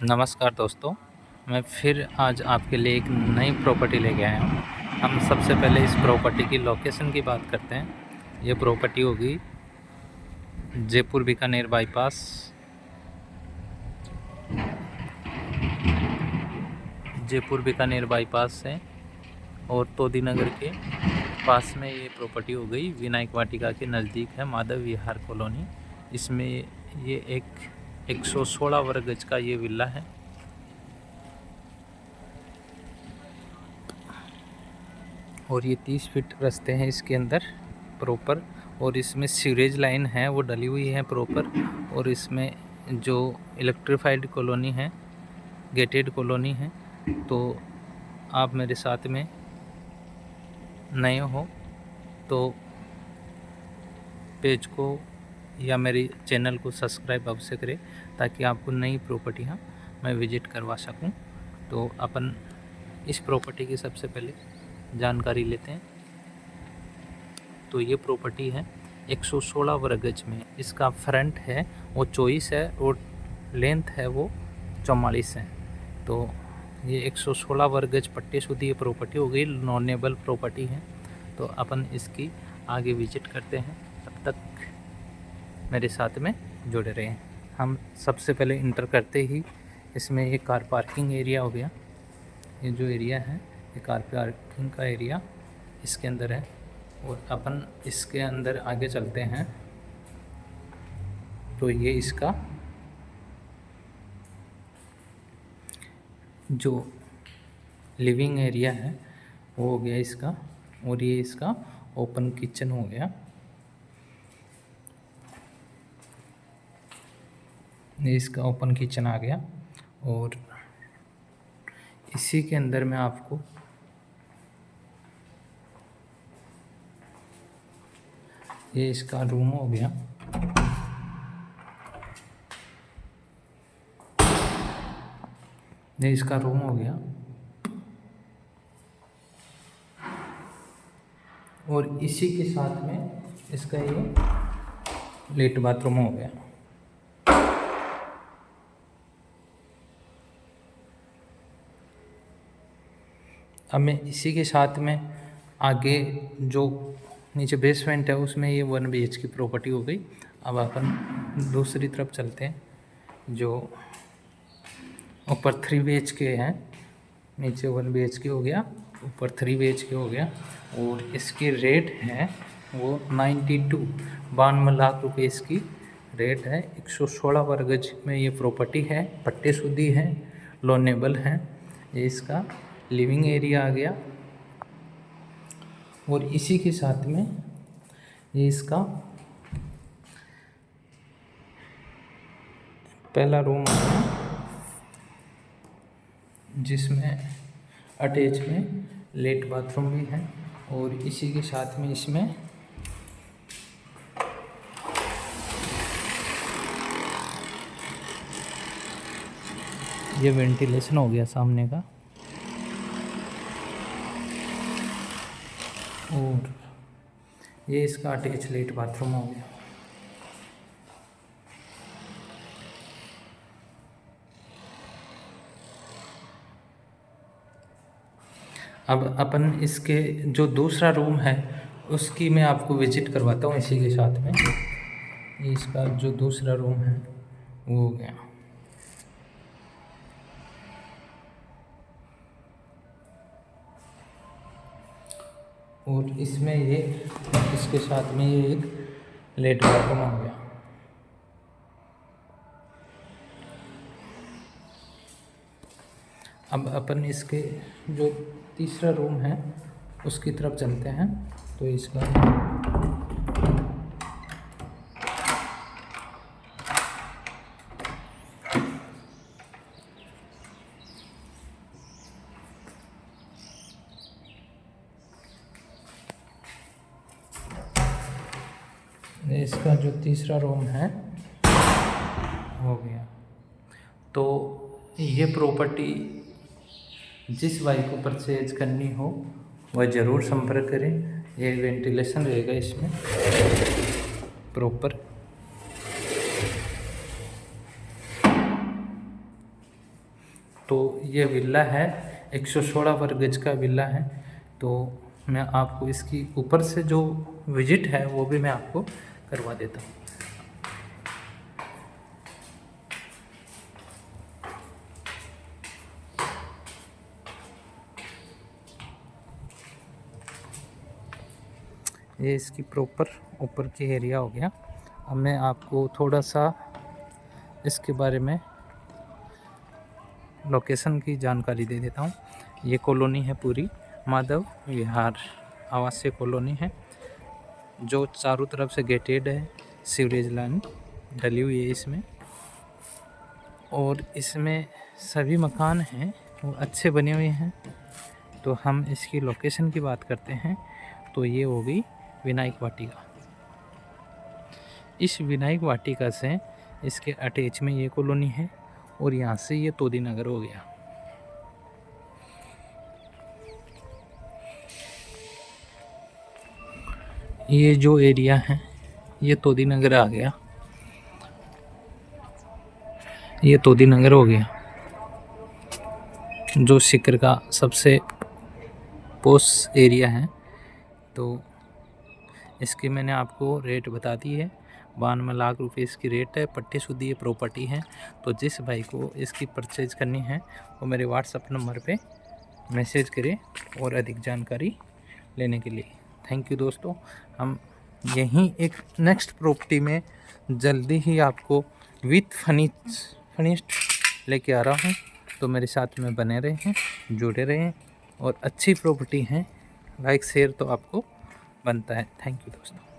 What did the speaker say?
नमस्कार दोस्तों, मैं फिर आज आपके लिए एक नई प्रॉपर्टी लेके आया हूँ। हम सबसे पहले इस प्रॉपर्टी की लोकेशन की बात करते हैं। ये प्रॉपर्टी होगी जयपुर बीकानेर बाईपास, जयपुर बीकानेर बाईपास से और तोदी नगर के पास में ये प्रॉपर्टी हो गई। विनायक वाटिका के नज़दीक है माधव विहार कॉलोनी। इसमें ये एक 116 वर्ग गज का ये विला है और ये 30 फीट रास्ते हैं इसके अंदर प्रॉपर। और इसमें सीवरेज लाइन है वो डली हुई है प्रॉपर। और इसमें जो इलेक्ट्रीफाइड कॉलोनी है, गेटेड कॉलोनी है। तो आप मेरे साथ में नए हो तो पेज को या मेरे चैनल को सब्सक्राइब अवश्य करें ताकि आपको नई प्रॉपर्टियाँ मैं विजिट करवा सकूं। तो अपन इस प्रॉपर्टी की सबसे पहले जानकारी लेते हैं। तो ये प्रॉपर्टी है 116 वर्ग गज में। इसका फ्रंट है वो 24 है और लेंथ है वो 44 है। तो ये 116 वर्ग गज पट्टे शुद्ध ये प्रॉपर्टी हो गई, नॉनेबल प्रॉपर्टी है। तो अपन इसकी आगे विजिट करते हैं, तब तक मेरे साथ में जुड़े रहें। हम सबसे पहले इंटर करते ही इसमें ये कार पार्किंग एरिया हो गया। ये जो एरिया है ये कार पार्किंग का एरिया इसके अंदर है। और अपन इसके अंदर आगे चलते हैं तो ये इसका जो लिविंग एरिया है वो हो गया इसका। और ये इसका ओपन किचन हो गया। ये इसका ओपन किचन आ गया। और इसी के अंदर में आपको ये इसका रूम हो गया। ये इसका रूम हो गया और इसी के साथ में इसका ये लेट बाथरूम हो गया। अब मैं इसी के साथ में आगे जो नीचे बेसमेंट है उसमें ये 1 BH की प्रॉपर्टी हो गई। अब अपन दूसरी तरफ चलते हैं। जो ऊपर 3 BH है, नीचे 1 BH हो गया, ऊपर 3 BH हो गया। और इसकी रेट है वो 92 लाख रुपए इसकी रेट है। 116 वर्ग गज में ये प्रॉपर्टी है, पट्टे शुद्धि है, लोनेबल है। ये इसका लिविंग एरिया आ गया। और इसी के साथ में ये इसका पहला रूम है जिसमें अटैच में लेट बाथरूम भी है। और इसी के साथ में इसमें ये वेंटिलेशन हो गया सामने का। और ये इसका अटैच लेट बाथरूम हो गया। अब अपन इसके जो दूसरा रूम है उसकी मैं आपको विजिट करवाता हूँ इसी के साथ में। ये इसका जो दूसरा रूम है वो हो गया। और इसमें ये इसके साथ में ये एक लेट बाथरूम हो गया। अब अपन इसके जो तीसरा रूम है उसकी तरफ चलते हैं। तो इसका इसका जो तीसरा रूम है हो गया। तो ये प्रॉपर्टी जिस भाई को परचेज करनी हो वह ज़रूर संपर्क करें। ये वेंटिलेशन रहेगा इसमें प्रॉपर। तो ये विला है, 116 वर्ग गज का विला है। तो मैं आपको इसकी ऊपर से जो विजिट है वो भी मैं आपको करवा देता हूँ। ये इसकी प्रॉपर ऊपर की एरिया हो गया। अब मैं आपको थोड़ा सा इसके बारे में लोकेशन की जानकारी दे देता हूँ। ये कॉलोनी है पूरी माधव विहार आवासीय कॉलोनी है, जो चारों तरफ से गेटेड है। सीवरेज लाइन डली हुई है इसमें, और इसमें सभी मकान हैं वो अच्छे बने हुए हैं। तो हम इसकी लोकेशन की बात करते हैं तो ये हो गई विनायक वाटिका। इस विनायक वाटिका से इसके अटैच में ये कॉलोनी है, और यहाँ से ये तोदी नगर हो गया। ये जो एरिया है ये तोदी नगर आ गया, ये तोदी नगर हो गया, जो सिकर का सबसे पोश एरिया है। तो इसकी मैंने आपको रेट बता दी है, 92 लाख रुपए इसकी रेट है। पट्टी शुद्ध ये प्रॉपर्टी है। तो जिस भाई को इसकी परचेज करनी है वो मेरे व्हाट्सएप नंबर पे मैसेज करें और अधिक जानकारी लेने के लिए। थैंक यू दोस्तों। हम यहीं एक नेक्स्ट प्रॉपर्टी में जल्दी ही आपको विथ फर्निश्ड लेके आ रहा हूँ। तो मेरे साथ में बने रहें, जुड़े रहें, और अच्छी प्रॉपर्टी हैं, लाइक शेयर तो आपको बनता है। थैंक यू दोस्तों।